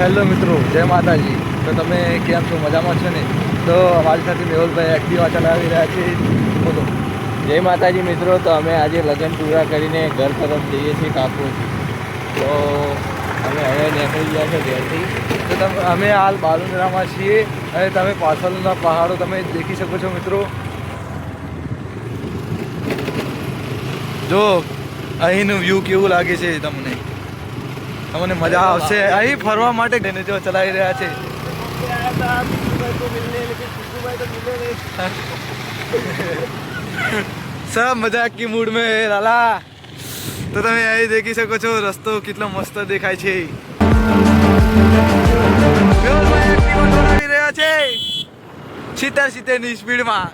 Hello મિત્રો, જય માતાજી. તો તમે કેમ છો? મજામાં છો ને? તો અમારી સાથે મેહુલભાઈ એક્ટિવા ચલાવી રહ્યા છે. બોલો. જય માતાજી મિત્રો. તો અમે આજે લગ્ન પૂરા કરીને ઘર તરફ જઈએ છીએ કાપોડ. તો અમે હવે નીકળી ગયા છે ઘરથી. તો અમે હાલ બાલુંદ્રામાં છીએ અને તમે પાછળના પહાડો તમે દેખી શકો છો મિત્રો. જો અહીંનું વ્યૂ કેવું લાગે છે તમને મજા આવશે અહીં ફરવા માટે. જો ચલાવી રહ્યા છે सब मजाक की मूड में है लाला. તો તમે અહીં દેખી શકો છો રસ્તો કેટલો મસ્ત દેખાય છે. દોડાવી રહ્યા છે 70 ની સ્પીડમાં.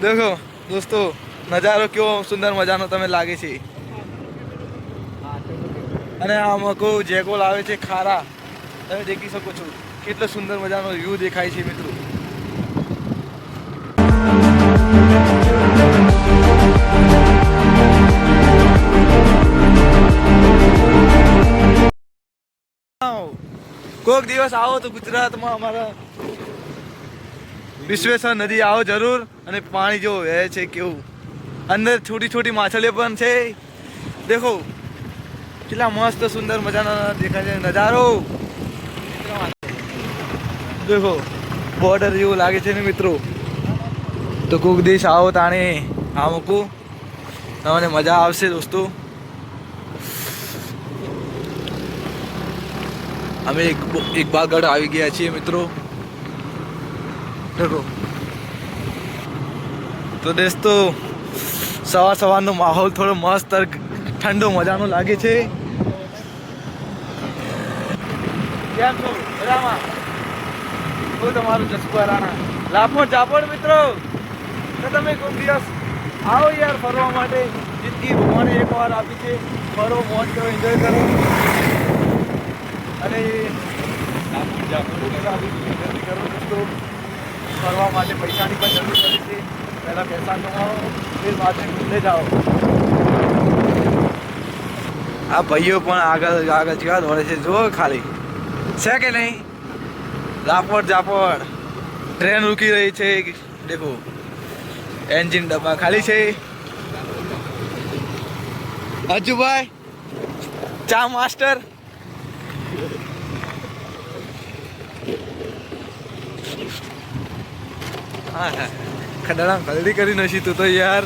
દેખો દોસ્તો, નજારો કેવો સુંદર મજાનો તમે લાગે છે. અને આમાં કોઈ જેગોલ આવે છે ખારા, તમે દેખી શકો છો કેટલો સુંદર મજાનો વ્યૂ દેખાય છે મિત્રો. કોઈક દિવસ આવો તો ગુજરાતમાં અમારા વિશ્વેશ્વર નદી આવો જરૂર. અને પાણી જો વહે છે કેવું, અંદર છોટી છોટી માછલીઓ પણ છે. દેખો કેટલા મસ્ત સુંદર મજાના દેખાય છે નજારો. દેખો બોર્ડર જેવું લાગે છે ને મિત્રો. તો કોઈક દેશ આવો તાણે આ મૂકું, તમને મજા આવશે દોસ્તો. અમે ઇકબાલગઢ આવી ગયા છીએ મિત્રો. દેખો તો દોસ્તો, સવારનો માહોલ થોડો મસ્ત ઠંડો મજાનો લાગે છે. કેમ છો? મજામાં? હું તમારું જસુભા રાણા. લાપોડ જાપોડ મિત્રો. તો તમે કોઈ દિવસ આવો યાર ફરવા માટે. જિંદગી ભગવાને એકવાર આપી છે. ફરો, મોજ કરો, એન્જોય કરો. અને લાપોડ જાપોડ કરો દોસ્તો. ફરવા માટે પૈસાની પણ જરૂર પડે છે. પહેલાં પૈસા કમાવો, ફિર बाद में घूमने जाओ. આ ભાઈઓ પણ આગળ જેવા દોડે છે જો ખાલી, છે કે નહીં? લાપોડ જાપોડ ટ્રેન રૂકી રહી છે. દેખો એન્જિન ડબ્બા ખાલી છે. અજુભાઈ ચા માસ્ટર. હા હા, ખડાડા ખલડી કરી નથી તું તો યાર.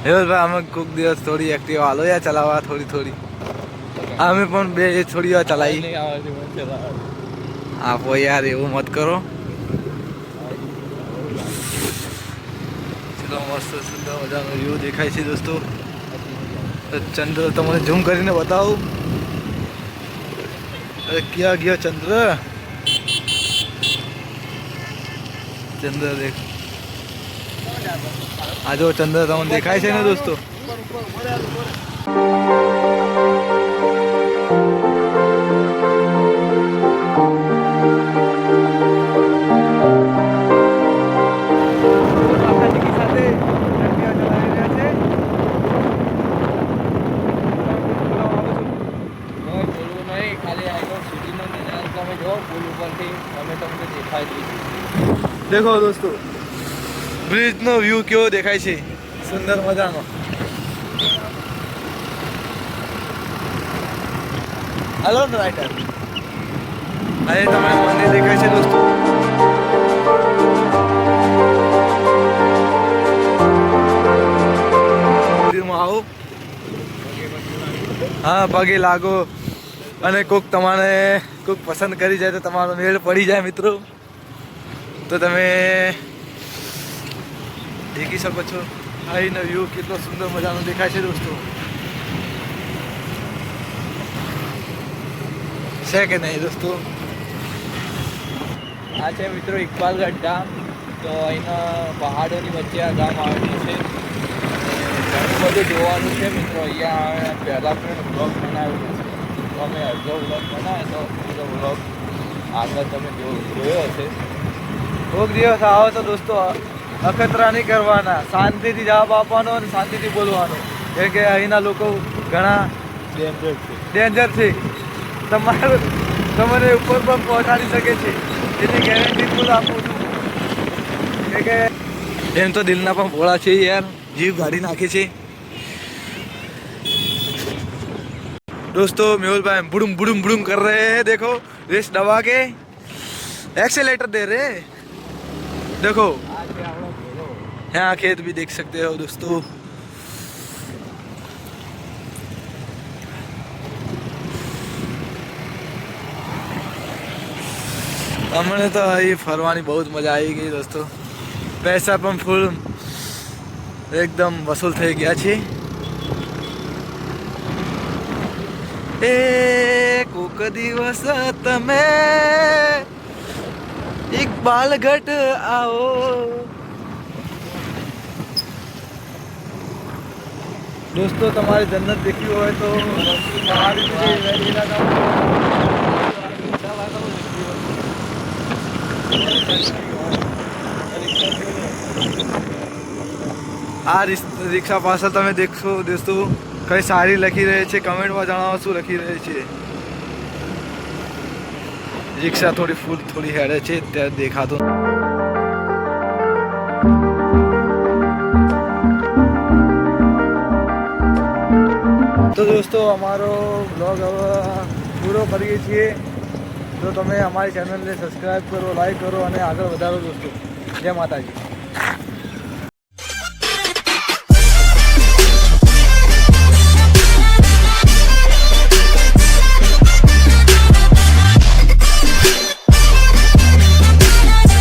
ભાઈ અમે કોઈક દિવસ થોડી એક્ટિવા હાલો યાર ચલાવવા, થોડી અમે પણ બે થોડી વાર ચલાવી આપો યાર, એવું મત કરો. ચલો મસ્ત સુંદર મજાનો વ્યૂ દેખાય છે દોસ્તો. ચંદ્ર તમને ઝૂમ કરીને બતાવું. અરે ક્યાં ગયો ચંદ્ર? ચંદ્ર દેખ, આ જો ચંદ્ર તમને દેખાય છે ને દોસ્તો. દેખો દોસ્તો, બ્રિજ નો વ્યૂ કેવો દેખાય છે, સુંદર મજાનો. હલો રાઈટર, અહીં તમને મંદિર દેખાય છે દોસ્તો. મંદિરમાં આવો, હા પગે લાગો. અને કોઈક તમારે કોઈક પસંદ કરી જાય તો તમારો મેળ પડી જાય મિત્રો. તો તમે દેખી શકો છો અહીંનો વ્યૂ કેટલો સુંદર મજાનો દેખાય છે દોસ્તો. છે કે નહીં દોસ્તો? આ છે મિત્રો ઇકબાલગઢ ગામ. તો અહીંના પહાડોની વચ્ચે આ ગામ આવેલું છે. ઘણું બધું જોવાનું છે મિત્રો. અહીંયા પહેલાં પણ બ્લોગ બનાવેલો છે. તો અમે અડધો બ્લોગ બનાવે તો બીજો બ્લોગ આગળ તમે જોયો હશે. કોઈક દિવસ આવો તો દોસ્તો અખતરા નહીં કરવાના, શાંતિથી જવાબ આપવાનો અને શાંતિથી બોલવાનો. કેમ કે અહીંના લોકો ઘણા ડેન્જર છે. તમારું તમને ઉપર પણ પહોંચાડી શકે છે, એની ગેરંટી ફૂલ આપું છું. કે એમ તો દિલના પણ ભોળા છે યાર, જીવ ગાડી નાખે છે. दोस्तों मेहुल भाई बुड़ुम बुड़ुम बुड़ुम कर रहे हैं. देखो रेस दबा के एक्सेलेटर दे रहे हैं. देखो यहाँ खेत भी देख सकते हो दोस्तों. हमने तो ये फरवानी बहुत मजा आई गई दोस्तों. पैसा પણ ફૂલ એકદમ વસૂલ થઈ ગયા છે. એ કોક દિવસ તમે ઇકબાલગઢ આવો. દોસ્તો તમારે જન્નત દેખવી હોય તો પહાડી આ રિક્ષા પાછળ તમે દેખશો દોસ્તો કઈ સારી લખી રહે છે. કમેન્ટમાં જણાવો શું લખી રહે છે. રિક્ષા થોડી ફૂલ થોડી હેડે છે ત્યારે દેખાતો. તો દોસ્તો અમારો બ્લોગ હવે પૂરો કરીએ છીએ. તો તમે અમારી ચેનલને સબસ્ક્રાઈબ કરો, લાઈક કરો અને આગળ વધારો દોસ્તો. જય માતાજી.